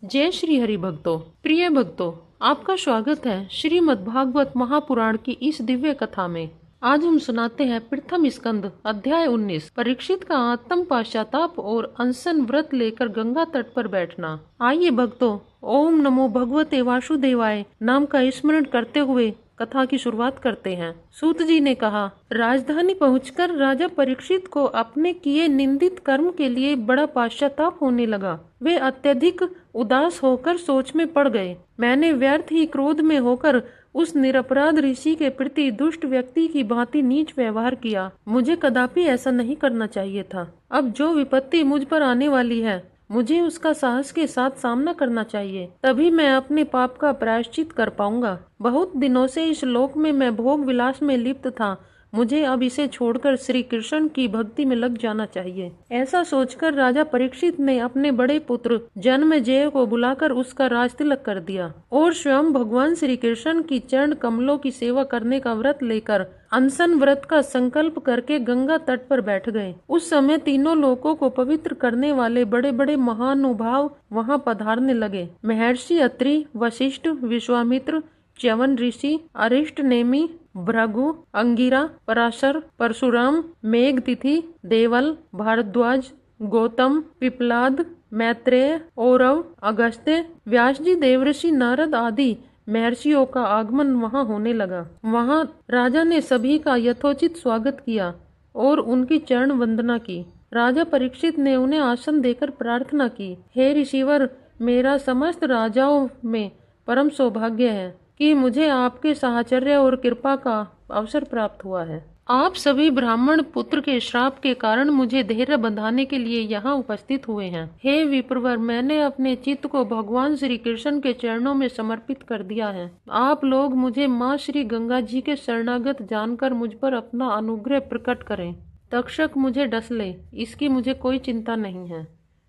जय श्री हरि भक्तों। प्रिय भक्तों, आपका स्वागत है श्रीमद् भागवत महापुराण की इस दिव्य कथा में। आज हम सुनाते हैं प्रथम स्कंद अध्याय 19, परीक्षित का आत्म पश्चाताप और अनशन व्रत लेकर गंगा तट पर बैठना। आइए भक्तों, ओम नमो भगवते वासुदेवाय नाम का स्मरण करते हुए कथा की शुरुआत करते हैं। सूत जी ने कहा, राजधानी पहुंचकर राजा परीक्षित को अपने किए निंदित कर्म के लिए बड़ा पश्चाताप होने लगा। वे अत्यधिक उदास होकर सोच में पड़ गए। मैंने व्यर्थ ही क्रोध में होकर उस निरपराध ऋषि के प्रति दुष्ट व्यक्ति की भांति नीच व्यवहार किया। मुझे कदापि ऐसा नहीं करना चाहिए था। अब जो विपत्ति मुझ पर आने वाली है, मुझे उसका साहस के साथ सामना करना चाहिए, तभी मैं अपने पाप का प्रायश्चित कर पाऊंगा। बहुत दिनों से इस लोक में मैं भोग विलास में लिप्त था। मुझे अब इसे छोड़कर श्री कृष्ण की भक्ति में लग जाना चाहिए। ऐसा सोचकर राजा परीक्षित ने अपने बड़े पुत्र जन्मेजय को बुलाकर उसका राज तिलक कर दिया और स्वयं भगवान श्री कृष्ण की चरण कमलों की सेवा करने का व्रत लेकर अनशन व्रत का संकल्प करके गंगा तट पर बैठ गए। उस समय तीनों लोकों को पवित्र करने वाले बड़े बड़े महानुभाव वहां पधारने लगे। महर्षि अत्रि, वशिष्ठ, विश्वामित्र, च्यवन ऋषि, अरिष्ट नेमि, भृगु, अंगिरा, पराशर, परशुराम, मेघतिथि, देवल, भारद्वाज, गौतम, पिपलाद, मैत्रेय, औरव, अगस्त्य, व्यासजी, देवऋषि, नारद आदि महर्षियों का आगमन वहां होने लगा। वहां राजा ने सभी का यथोचित स्वागत किया और उनकी चरण वंदना की। राजा परीक्षित ने उन्हें आसन देकर प्रार्थना की, हे ऋषिवर, मेरा समस्त राजाओं में परम सौभाग्य है कि मुझे आपके साहचर्य और कृपा का अवसर प्राप्त हुआ है। आप सभी ब्राह्मण पुत्र के श्राप के कारण मुझे धैर्य बंधाने के लिए यहाँ उपस्थित हुए हैं। हे विप्रवर, मैंने अपने चित्त को भगवान श्री कृष्ण के चरणों में समर्पित कर दिया है। आप लोग मुझे माँ श्री गंगा जी के शरणागत जानकर मुझ पर अपना अनुग्रह प्रकट करें। तक्षक मुझे डस ले, इसकी मुझे कोई चिंता नहीं है।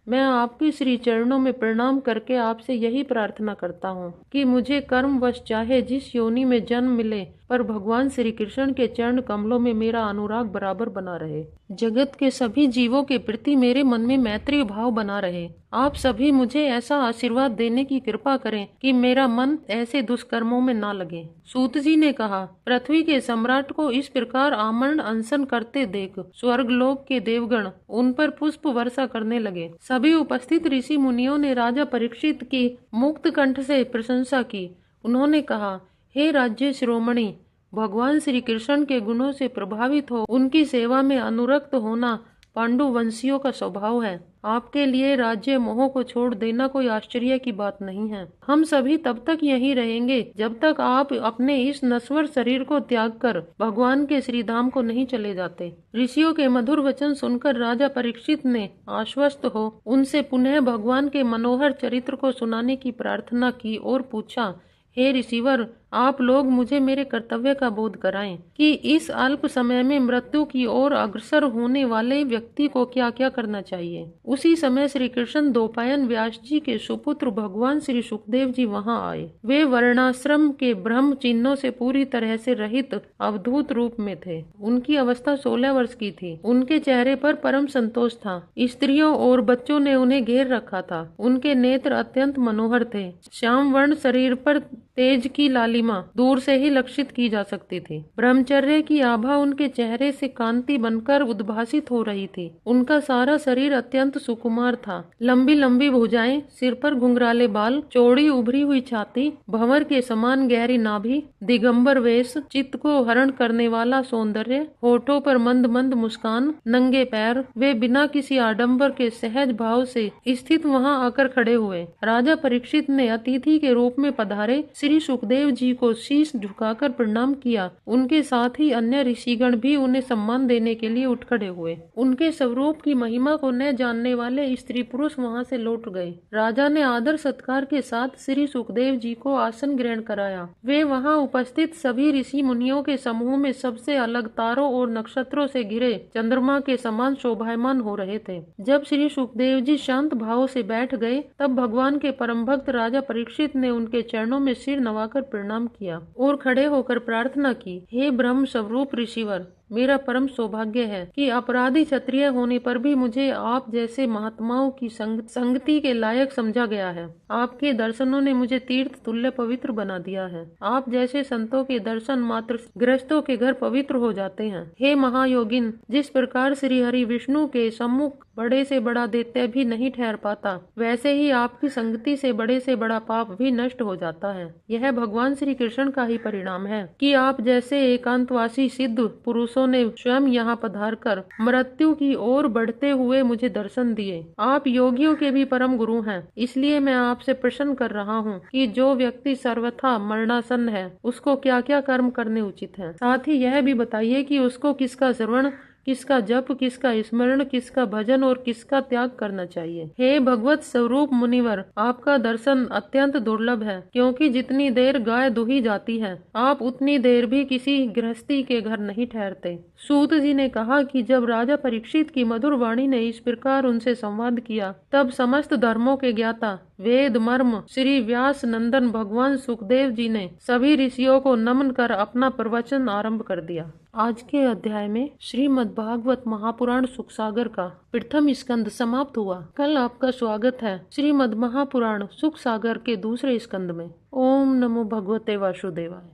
मैं आपकी श्री चरणों में प्रणाम करके आपसे यही प्रार्थना करता हूँ कि मुझे कर्मवश चाहे जिस योनि में जन्म मिले, पर भगवान श्री कृष्ण के चरण कमलों में मेरा अनुराग बराबर बना रहे। जगत के सभी जीवों के प्रति मेरे मन में मैत्री भाव बना रहे। आप सभी मुझे ऐसा आशीर्वाद देने की कृपा करें कि मेरा मन ऐसे दुष्कर्मों में ना लगे। सूत जी ने कहा, पृथ्वी के सम्राट को इस प्रकार आमरण अनशन करते देख स्वर्गलोक के देवगण उन पर पुष्प वर्षा करने लगे। सभी उपस्थित ऋषि मुनियों ने राजा परीक्षित की मुक्त कंठ से प्रशंसा की। उन्होंने कहा, हे राज्य शिरोमणि, भगवान श्री कृष्ण के गुणों से प्रभावित हो उनकी सेवा में अनुरक्त होना पांडु वंशियों का स्वभाव है। आपके लिए राज्य मोह को छोड़ देना कोई आश्चर्य की बात नहीं है। हम सभी तब तक यहीं रहेंगे जब तक आप अपने इस नश्वर शरीर को त्याग कर भगवान के श्री धाम को नहीं चले जाते। ऋषियों के मधुर वचन सुनकर राजा परीक्षित ने आश्वस्त हो उनसे पुनः भगवान के मनोहर चरित्र को सुनाने की प्रार्थना की और पूछा, हे ऋषिवर, आप लोग मुझे मेरे कर्तव्य का बोध कराएं कि इस अल्प समय में मृत्यु की ओर अग्रसर होने वाले व्यक्ति को क्या क्या करना चाहिए। उसी समय श्री कृष्ण द्वैपायन व्यास जी के सुपुत्र भगवान श्री सुखदेव जी वहां आए। वे वर्णाश्रम के ब्रह्म चिन्हों से पूरी तरह से रहित अवधूत रूप में थे। उनकी अवस्था 16 वर्ष की थी। उनके चेहरे पर परम संतोष था। स्त्रियों और बच्चों ने उन्हें घेर रखा था। उनके नेत्र अत्यंत मनोहर थे। श्याम वर्ण शरीर पर तेज की लालिमा दूर से ही लक्षित की जा सकती थी। ब्रह्मचर्य की आभा उनके चेहरे से कांति बनकर उद्भासित हो रही थी। उनका सारा शरीर अत्यंत सुकुमार था। लंबी लंबी भुजाएं, सिर पर घुंघराले बाल, चौड़ी उभरी हुई छाती, भंवर के समान गहरी नाभि, दिगंबर वेश, चित्त को हरण करने वाला सौंदर्य, होठों पर मंद मंद मुस्कान, नंगे पैर, वे बिना किसी आडंबर के सहज भाव से स्थित वहां आकर खड़े हुए। राजा परीक्षित ने अतिथि के रूप में पधारे श्री सुखदेव जी को शीश झुकाकर प्रणाम किया। उनके साथ ही अन्य ऋषिगण भी उन्हें सम्मान देने के लिए उठ खड़े हुए। उनके स्वरूप की महिमा को न जानने वाले स्त्री पुरुष वहां से लौट गए। राजा ने आदर सत्कार के साथ श्री सुखदेव जी को आसन ग्रहण कराया। वे वहां उपस्थित सभी ऋषि मुनियों के समूह में सबसे अलग तारों और नक्षत्रों से घिरे चंद्रमा के समान शोभायमान हो रहे थे। जब श्री सुखदेव जी शांत भाव से बैठ गए, तब भगवान के परम भक्त राजा परीक्षित ने उनके चरणों में सिर नवाकर प्रणाम किया और खड़े होकर प्रार्थना की, हे ब्रह्म स्वरूप ऋषिवर, मेरा परम सौभाग्य है कि अपराधी क्षत्रिय होने पर भी मुझे आप जैसे महात्माओं की संगति के लायक समझा गया है। आपके दर्शनों ने मुझे तीर्थ तुल्य पवित्र बना दिया है। आप जैसे संतों के दर्शन मात्र गृहस्थों के घर पवित्र हो जाते हैं। हे महायोगिन, जिस प्रकार श्री हरि विष्णु के सम्मुख बड़े से बड़ा दैत्य भी नहीं ठहर पाता, वैसे ही आपकी संगति से बड़ा पाप भी नष्ट हो जाता है। यह भगवान श्री कृष्ण का ही परिणाम है कि आप जैसे एकांतवासी सिद्ध पुरुषों ने स्वयं यहाँ पधार कर मृत्यु की ओर बढ़ते हुए मुझे दर्शन दिए। आप योगियों के भी परम गुरु हैं, इसलिए मैं आपसे प्रश्न कर रहा हूँ कि जो व्यक्ति सर्वथा मरणासन्न है, उसको क्या क्या कर्म करने उचित है। साथ ही यह भी बताइए कि उसको किसका श्रवण, किसका जप, किसका स्मरण, किसका भजन और किसका त्याग करना चाहिए। हे भगवत स्वरूप मुनिवर, आपका दर्शन अत्यंत दुर्लभ है, क्योंकि जितनी देर गाय दुही जाती है, आप उतनी देर भी किसी गृहस्थी के घर नहीं ठहरते। सूत जी ने कहा कि जब राजा परीक्षित की मधुर वाणी ने इस प्रकार उनसे संवाद किया, तब समस्त धर्मों के ज्ञाता वेद मर्म श्री व्यास नंदन भगवान सुखदेव जी ने सभी ऋषियों को नमन कर अपना प्रवचन आरंभ कर दिया। आज के अध्याय में श्रीमद् भागवत महापुराण सुख सागर का प्रथम स्कंद समाप्त हुआ। कल आपका स्वागत है श्रीमद् महापुराण सुख सागर के दूसरे स्कंद में। ओम नमो भगवते वासुदेवाय।